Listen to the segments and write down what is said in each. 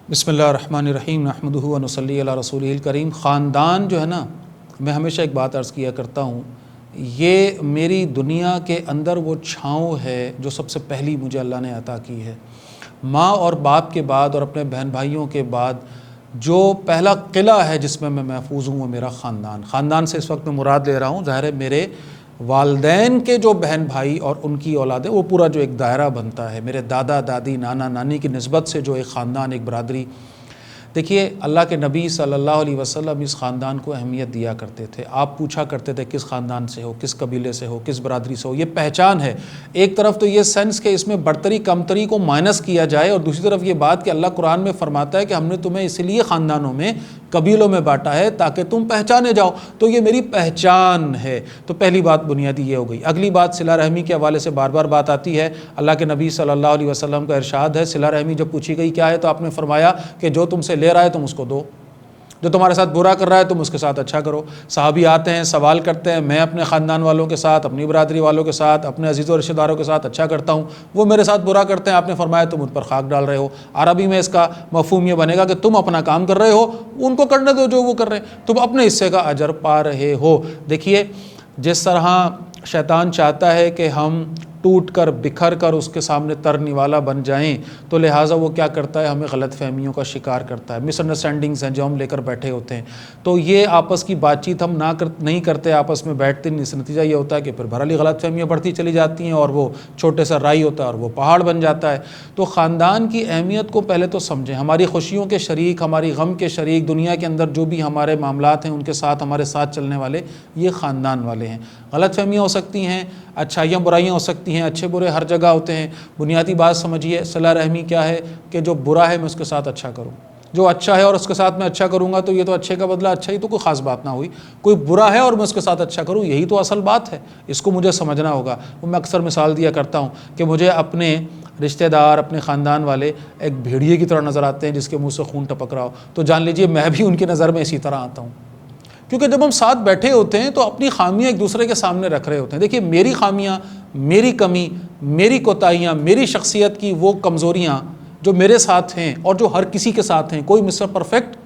بسم اللہ الرحمن الرحیم نحمدہ و نصلی علی رسولہ الکریم۔ خاندان جو ہے نا، میں ہمیشہ ایک بات عرض کیا کرتا ہوں، یہ میری دنیا کے اندر وہ چھاؤں ہے جو سب سے پہلی مجھے اللہ نے عطا کی ہے۔ ماں اور باپ کے بعد اور اپنے بہن بھائیوں کے بعد جو پہلا قلعہ ہے جس میں محفوظ ہوں وہ میرا خاندان۔ خاندان سے اس وقت میں مراد لے رہا ہوں، ظاہر ہے میرے والدین کے جو بہن بھائی اور ان کی اولادیں، وہ پورا جو ایک دائرہ بنتا ہے، میرے دادا دادی نانا نانی کی نسبت سے جو ایک خاندان، ایک برادری۔ دیکھیے، اللہ کے نبی صلی اللہ علیہ وسلم اس خاندان کو اہمیت دیا کرتے تھے۔ آپ پوچھا کرتے تھے کس خاندان سے ہو، کس قبیلے سے ہو، کس برادری سے ہو۔ یہ پہچان ہے، ایک طرف تو یہ سینس کہ اس میں برتری کمتری کو مائنس کیا جائے، اور دوسری طرف یہ بات کہ اللہ قرآن میں فرماتا ہے کہ ہم نے تمہیں اس لیے خاندانوں میں، قبیلوں میں بانٹا ہے تاکہ تم پہچانے جاؤ، تو یہ میری پہچان ہے۔ تو پہلی بات بنیادی یہ ہو گئی۔ اگلی بات صلہ رحمی کے حوالے سے بار بار بات آتی ہے۔ اللہ کے نبی صلی اللہ علیہ وسلم کا ارشاد ہے، صلہ رحمی جب پوچھی گئی کیا ہے تو آپ نے فرمایا کہ جو تم سے لے رہا ہے تم اس کو دو، جو تمہارے ساتھ برا کر رہا ہے تم اس کے ساتھ اچھا کرو۔ صحابی آتے ہیں، سوال کرتے ہیں، میں اپنے خاندان والوں کے ساتھ، اپنی برادری والوں کے ساتھ، اپنے عزیز و رشتہ داروں کے ساتھ اچھا کرتا ہوں، وہ میرے ساتھ برا کرتے ہیں، آپ نے فرمایا تم ان پر خاک ڈال رہے ہو۔ عربی میں اس کا مفہوم یہ بنے گا کہ تم اپنا کام کر رہے ہو، ان کو کرنے دو جو وہ کر رہے ہیں، تم اپنے حصے کا اجر پا رہے ہو۔ دیکھیے، جس طرح شیطان چاہتا ہے کہ ہم ٹوٹ کر بکھر کر اس کے سامنے تر نوالا بن جائیں، تو لہٰذا وہ کیا کرتا ہے، ہمیں غلط فہمیوں کا شکار کرتا ہے۔ مس انڈرسٹینڈنگز ہیں جو ہم لے کر بیٹھے ہوتے ہیں، تو یہ آپس کی بات چیت ہم نہیں کرتے، آپس میں بیٹھتے نہیں۔ اس نتیجہ یہ ہوتا ہے کہ پھر بھرالی غلط فہمیاں بڑھتی چلی جاتی ہیں، اور وہ چھوٹے سا رائی ہوتا ہے اور وہ پہاڑ بن جاتا ہے۔ تو خاندان کی اہمیت کو پہلے تو سمجھیں۔ ہماری خوشیوں کے شریک، ہماری غم کے شریک، دنیا کے اندر جو بھی ہمارے معاملات ہیں ان کے ساتھ ہمارے ساتھ چلنے والے یہ خاندان والے ہیں۔ غلط فہمیاں ہو سکتی ہیں، اچھائیاں برائیاں ہو سکتی ہیں، اچھے برے ہر جگہ ہوتے ہیں۔ بنیادی بات سمجھیے، صلہ رحمی کیا ہے کہ جو برا ہے میں اس کے ساتھ اچھا کروں، جو اچھا ہے اور اس کے ساتھ میں اچھا کروں گا تو یہ تو اچھے کا بدلہ اچھا ہی، تو کوئی خاص بات نہ ہوئی۔ کوئی برا ہے اور میں اس کے ساتھ اچھا کروں، یہی تو اصل بات ہے، اس کو مجھے سمجھنا ہوگا۔ وہ میں اکثر مثال دیا کرتا ہوں کہ مجھے اپنے رشتہ دار، اپنے خاندان والے ایک بھیڑیے کی طرح نظر آتے ہیں جس کے منہ سے خون ٹپک رہا ہو، تو جان لیجئے میں بھی ان کی نظر میں اسی طرح آتا ہوں، کیونکہ جب ہم ساتھ بیٹھے ہوتے ہیں تو اپنی خامیاں ایک دوسرے کے سامنے رکھ رہے ہوتے ہیں۔ دیکھیے، میری خامیاں، میری کمی، میری کوتاہیاں، میری شخصیت کی وہ کمزوریاں جو میرے ساتھ ہیں اور جو ہر کسی کے ساتھ ہیں، کوئی مسٹر پرفیکٹ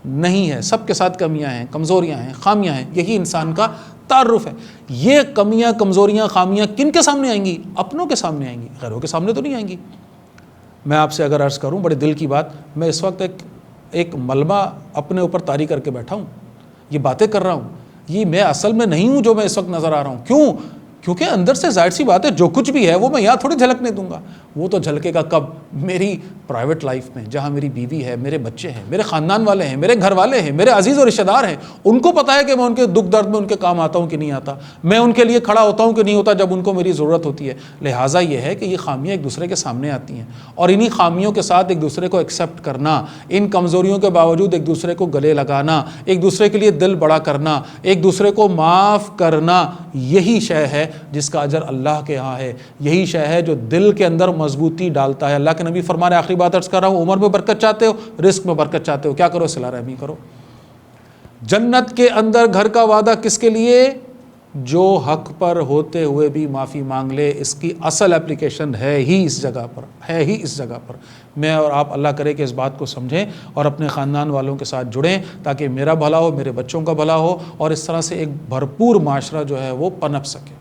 نہیں ہے، سب کے ساتھ کمیاں ہیں، کمزوریاں ہیں، خامیاں ہیں، یہی انسان کا تعارف ہے۔ یہ کمیاں، کمزوریاں، خامیاں کن کے سامنے آئیں گی؟ اپنوں کے سامنے آئیں گی، غیروں کے سامنے تو نہیں آئیں گی۔ میں آپ سے اگر عرض کروں بڑے دل کی بات، میں اس وقت ایک ملبہ اپنے اوپر طاری کر کے بیٹھا ہوں، یہ باتیں کر رہا ہوں، یہ میں اصل میں نہیں ہوں جو میں اس وقت نظر آ رہا ہوں۔ کیوں؟ کیونکہ اندر سے ظاہر سی بات ہے جو کچھ بھی ہے وہ میں یہاں تھوڑی جھلکنے دوں گا، وہ تو جھلکے گا کب؟ میری پرائیویٹ لائف میں، جہاں میری بیوی ہے، میرے بچے ہیں، میرے خاندان والے ہیں، میرے گھر والے ہیں، میرے عزیز و رشتہ دار ہیں۔ ان کو پتہ ہے کہ میں ان کے دکھ درد میں ان کے کام آتا ہوں کہ نہیں آتا، میں ان کے لیے کھڑا ہوتا ہوں کہ نہیں ہوتا جب ان کو میری ضرورت ہوتی ہے۔ لہٰذا یہ ہے کہ یہ خامیاں ایک دوسرے کے سامنے آتی ہیں، اور انہی خامیوں کے ساتھ ایک دوسرے کو ایکسیپٹ کرنا، ان کمزوریوں کے باوجود ایک دوسرے کو گلے لگانا، ایک دوسرے کے لیے دل بڑا کرنا، ایک دوسرے کو معاف کرنا، یہی شے ہے جس کا اجر اللہ کے ہاں ہے، یہی شے ہے جو دل کے اندر مضبوطی ڈالتا ہے۔ اللہ کے نبی فرما رہے، آخری بات عرض کر رہا ہوں، عمر میں برکت چاہتے ہو، رزق میں برکت چاہتے ہو، کیا کرو؟ صلہ رحمی کرو۔ جنت کے اندر گھر کا وعدہ کس کے لیے؟ جو حق پر ہوتے ہوئے بھی معافی مانگ لے۔ اس کی اصل اپلیکیشن ہے ہی اس جگہ پر، ہے ہی اس جگہ پر۔ میں اور آپ اللہ کرے کہ اس بات کو سمجھیں اور اپنے خاندان والوں کے ساتھ جڑیں تاکہ میرا بھلا ہو، میرے بچوں کا بھلا ہو، اور اس طرح سے ایک بھرپور معاشرہ جو ہے وہ پنپ سکے۔